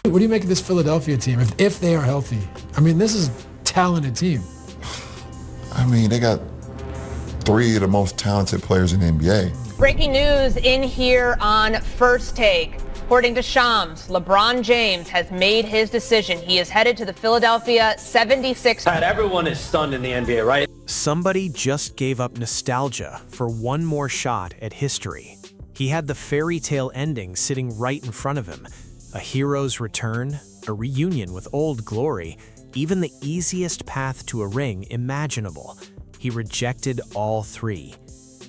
What do you make of this Philadelphia team if they are healthy? I mean, this is a talented team. I mean, they got three of the most talented players in the NBA. Breaking news in here on First Take. According to Shams, LeBron James has made his decision. He is headed to the Philadelphia 76ers. Everyone is stunned in the NBA, right? Somebody just gave up nostalgia for one more shot at history. He had the fairy tale ending sitting right in front of him. A hero's return, a reunion with old glory, even the easiest path to a ring imaginable. He rejected all three.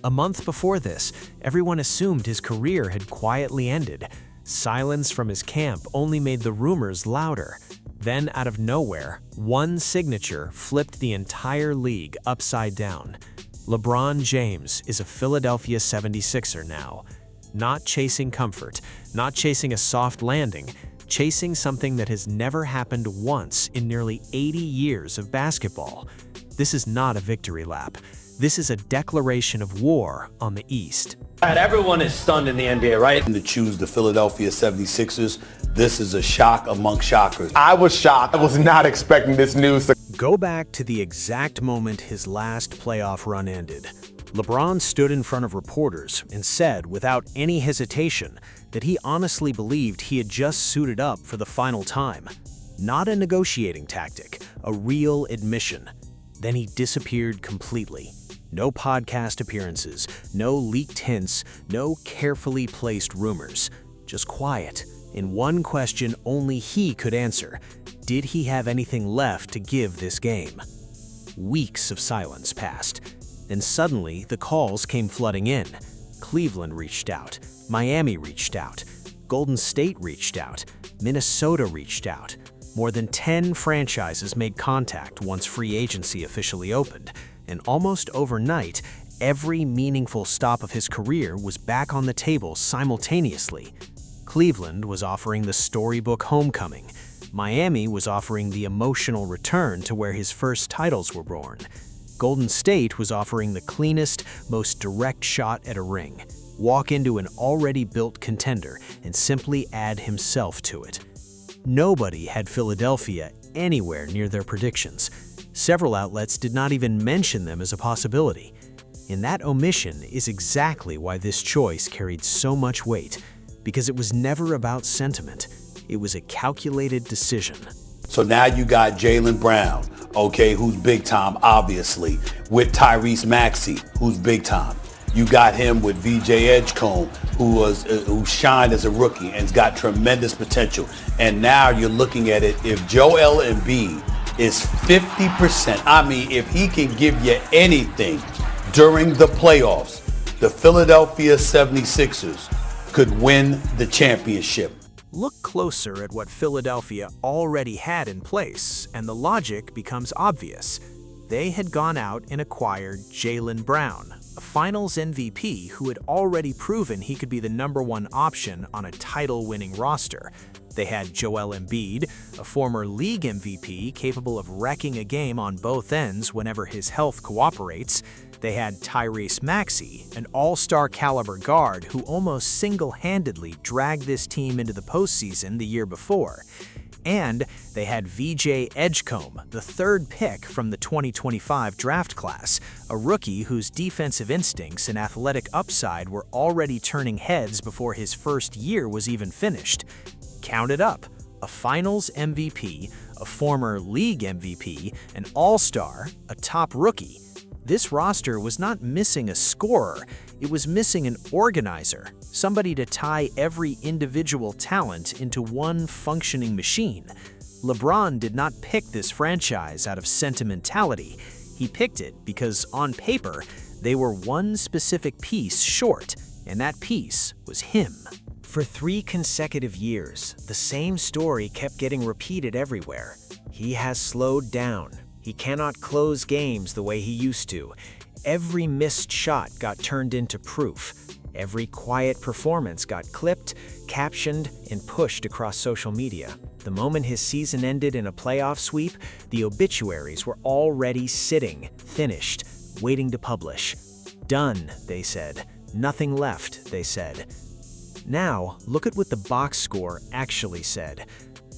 A month before this, everyone assumed his career had quietly ended. Silence from his camp only made the rumors louder. Then, out of nowhere, one signature flipped the entire league upside down. LeBron James is a Philadelphia 76er now. Not chasing comfort, not chasing a soft landing, chasing something that has never happened once in nearly 80 years of basketball. This is not a victory lap. This is a declaration of war on the East. Everyone is stunned in the NBA, right? To choose the Philadelphia 76ers, this is a shock among shockers. I was shocked. I was not expecting this news. Go back to the exact moment his last playoff run ended. LeBron stood in front of reporters and said, without any hesitation, that he honestly believed he had just suited up for the final time. Not a negotiating tactic, a real admission. Then he disappeared completely. No podcast appearances, no leaked hints, no carefully placed rumors. Just quiet, in one question only he could answer. Did he have anything left to give this game? Weeks of silence passed. Then suddenly, the calls came flooding in. Cleveland reached out. Miami reached out. Golden State reached out. Minnesota reached out. More than 10 franchises made contact once free agency officially opened. And almost overnight, every meaningful stop of his career was back on the table simultaneously. Cleveland was offering the storybook homecoming. Miami was offering the emotional return to where his first titles were born. Golden State was offering the cleanest, most direct shot at a ring. Walk into an already built contender and simply add himself to it. Nobody had Philadelphia anywhere near their predictions. Several outlets did not even mention them as a possibility. And that omission is exactly why this choice carried so much weight, because it was never about sentiment. It was a calculated decision. So now you got Jaylen Brown, okay, who's big time, obviously, with Tyrese Maxey, who's big time. You got him with VJ Edgecombe, who shined as a rookie and's got tremendous potential. And now you're looking at it, if Joel Embiid is 50%, I mean, if he can give you anything during the playoffs, the Philadelphia 76ers could win the championship. Look closer at what Philadelphia already had in place, and the logic becomes obvious. They had gone out and acquired Jaylen Brown, a finals MVP who had already proven he could be the #1 option on a title-winning roster. They had Joel Embiid, a former league MVP capable of wrecking a game on both ends whenever his health cooperates. They had Tyrese Maxey, an all-star caliber guard who almost single-handedly dragged this team into the postseason the year before. And they had VJ Edgecombe, the third pick from the 2025 draft class, a rookie whose defensive instincts and athletic upside were already turning heads before his first year was even finished. Count it up: a finals MVP, a former league MVP, an all-star, a top rookie. This roster was not missing a scorer, it was missing an organizer, somebody to tie every individual talent into one functioning machine. LeBron did not pick this franchise out of sentimentality. He picked it because, on paper, they were one specific piece short, and that piece was him. For 3 consecutive years, the same story kept getting repeated everywhere. He has slowed down. He cannot close games the way he used to. Every missed shot got turned into proof. Every quiet performance got clipped, captioned, and pushed across social media. The moment his season ended in a playoff sweep, the obituaries were already sitting, finished, waiting to publish. Done, they said. Nothing left, they said. Now, look at what the box score actually said.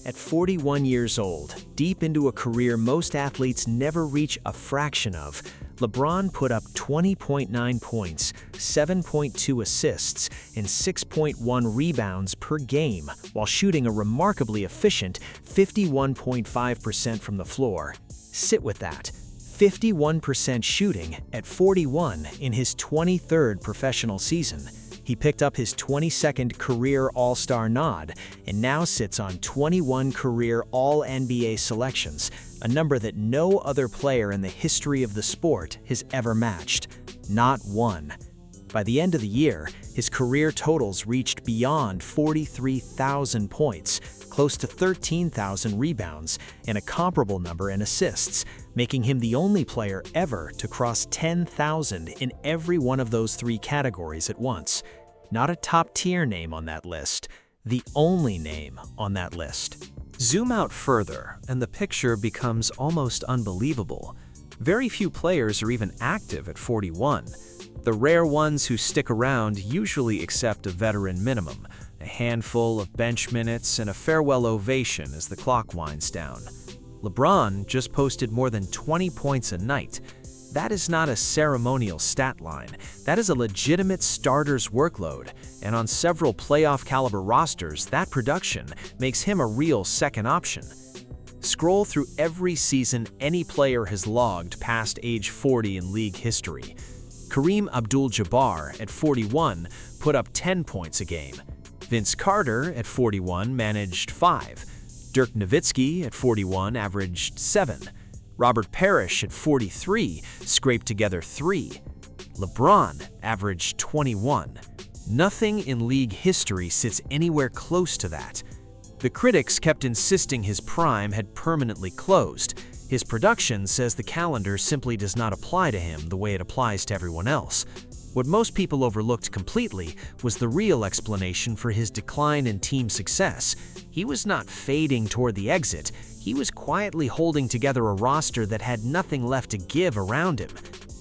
At 41 years old, deep into a career most athletes never reach a fraction of, LeBron put up 20.9 points, 7.2 assists, and 6.1 rebounds per game, while shooting a remarkably efficient 51.5% from the floor. Sit with that. 51% shooting at 41 in his 23rd professional season. He picked up his 22nd career All-Star nod and now sits on 21 career All-NBA selections, a number that no other player in the history of the sport has ever matched. Not one. By the end of the year, his career totals reached beyond 43,000 points, close to 13,000 rebounds, and a comparable number in assists, making him the only player ever to cross 10,000 in every one of those three categories at once. Not a top-tier name on that list, the only name on that list. Zoom out further, and the picture becomes almost unbelievable. Very few players are even active at 41. The rare ones who stick around usually accept a veteran minimum, a handful of bench minutes, and a farewell ovation as the clock winds down. LeBron just posted more than 20 points a night. That is not a ceremonial stat line. That is a legitimate starter's workload, and on several playoff-caliber rosters, that production makes him a real second option. Scroll through every season any player has logged past age 40 in league history. Kareem Abdul-Jabbar, at 41, put up 10 points a game. Vince Carter, at 41, managed 5. Dirk Nowitzki, at 41, averaged 7. Robert Parrish, at 43, scraped together 3. LeBron averaged 21. Nothing in league history sits anywhere close to that. The critics kept insisting his prime had permanently closed. His production says the calendar simply does not apply to him the way it applies to everyone else. What most people overlooked completely was the real explanation for his decline in team success. He was not fading toward the exit. He was quietly holding together a roster that had nothing left to give around him.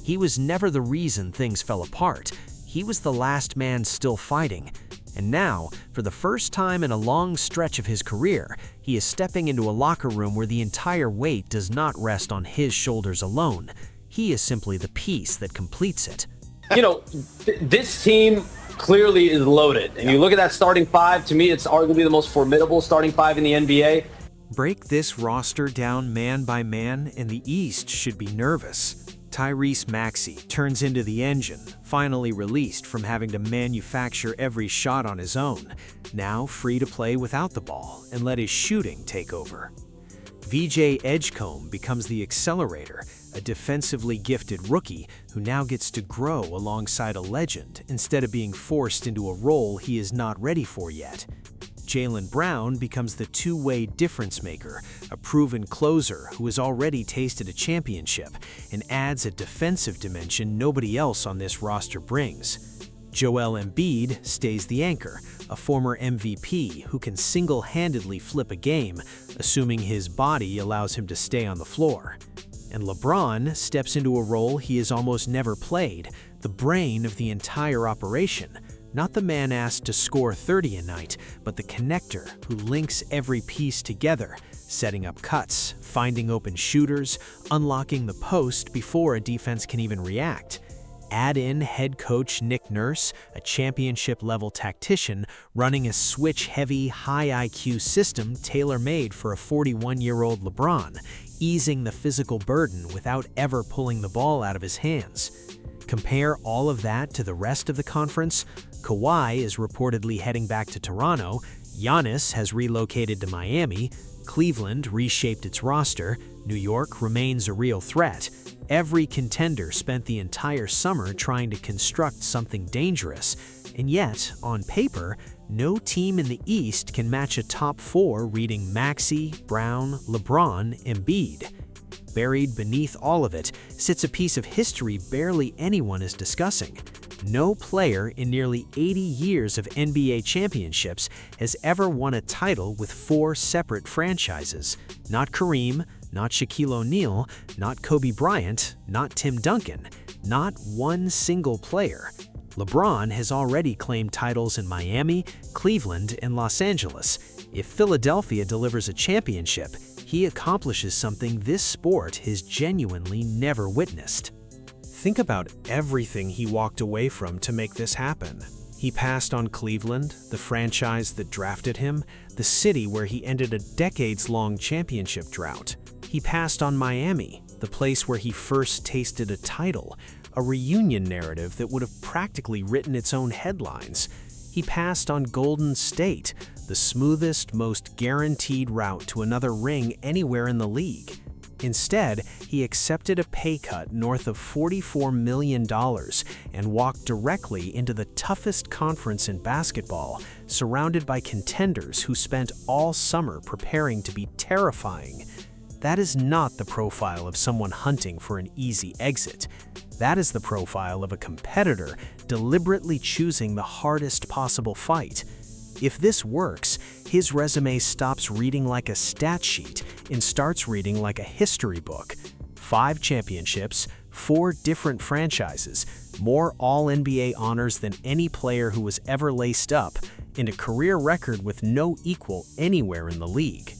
He was never the reason things fell apart. He was the last man still fighting. And now, for the first time in a long stretch of his career, he is stepping into a locker room where the entire weight does not rest on his shoulders alone. He is simply the piece that completes it. You know, this team clearly is loaded. And you look at that starting five, to me, it's arguably the most formidable starting five in the NBA. Break this roster down man by man, and the East should be nervous. Tyrese Maxey turns into the engine, finally released from having to manufacture every shot on his own, now free to play without the ball and let his shooting take over. VJ Edgecombe becomes the accelerator, a defensively gifted rookie who now gets to grow alongside a legend instead of being forced into a role he is not ready for yet. Jaylen Brown becomes the two-way difference maker, a proven closer who has already tasted a championship and adds a defensive dimension nobody else on this roster brings. Joel Embiid stays the anchor, a former MVP who can single-handedly flip a game, assuming his body allows him to stay on the floor. And LeBron steps into a role he has almost never played, the brain of the entire operation. Not the man asked to score 30 a night, but the connector who links every piece together, setting up cuts, finding open shooters, unlocking the post before a defense can even react. Add in head coach Nick Nurse, a championship-level tactician running a switch-heavy, high-IQ system tailor-made for a 41-year-old LeBron, easing the physical burden without ever pulling the ball out of his hands. Compare all of that to the rest of the conference. Kawhi is reportedly heading back to Toronto, Giannis has relocated to Miami, Cleveland reshaped its roster, New York remains a real threat. Every contender spent the entire summer trying to construct something dangerous, and yet, on paper, no team in the East can match a top 4 reading Maxey, Brown, LeBron, Embiid. Buried beneath all of it sits a piece of history barely anyone is discussing. No player in nearly 80 years of NBA championships has ever won a title with 4 separate franchises. Not Kareem, not Shaquille O'Neal, not Kobe Bryant, not Tim Duncan. Not one single player. LeBron has already claimed titles in Miami, Cleveland, and Los Angeles. If Philadelphia delivers a championship, he accomplishes something this sport has genuinely never witnessed. Think about everything he walked away from to make this happen. He passed on Cleveland, the franchise that drafted him, the city where he ended a decades-long championship drought. He passed on Miami, the place where he first tasted a title, a reunion narrative that would have practically written its own headlines. He passed on Golden State, the smoothest, most guaranteed route to another ring anywhere in the league. Instead, he accepted a pay cut north of $44 million and walked directly into the toughest conference in basketball, surrounded by contenders who spent all summer preparing to be terrifying. That is not the profile of someone hunting for an easy exit. That is the profile of a competitor deliberately choosing the hardest possible fight. If this works, his resume stops reading like a stat sheet and starts reading like a history book. 5 championships, 4 different franchises, more All-NBA honors than any player who was ever laced up, and a career record with no equal anywhere in the league.